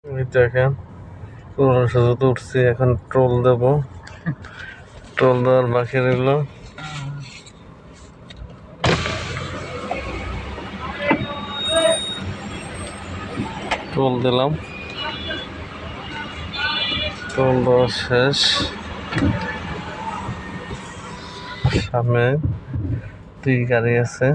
এই দেখেন পুরনো সেতুতে উঠছি, এখন টোল দেব। টোল দেওয়ার বাকি রইল। টোল দিলাম, টোল দেওয়া শেষ। সামনে 2 গাড়ি আছে।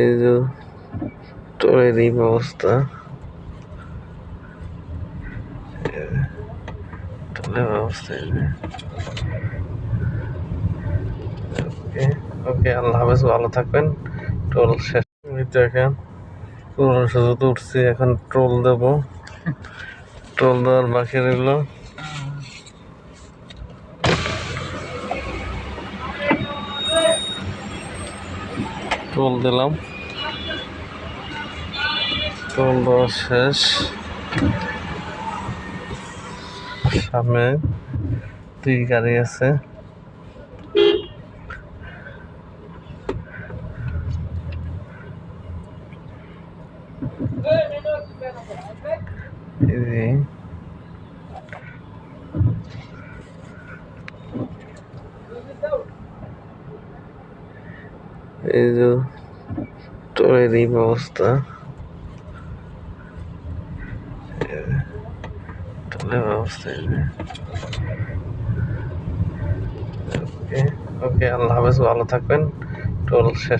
এই যে টোলের এই ব্যবস্থা, টোলের ব্যবস্থা। ওকে, আল্লাহ হাফেজ, ভালো থাকবেন। টোল শেষ। দেখেন পুরনো সেতুতে উঠছি, এখন টোল দেব। টোল দেওয়ার বাকি রইল। টোল দিলাম, টোল দেওয়া শেষ। সামনে 2 গাড়ি আছে। এই যে টোলের এই ব্যবস্থা, টোলের ব্যবস্থা। ওকে, আল্লাহ হাফেজ, ভালো থাকবেন। টোল শেষ।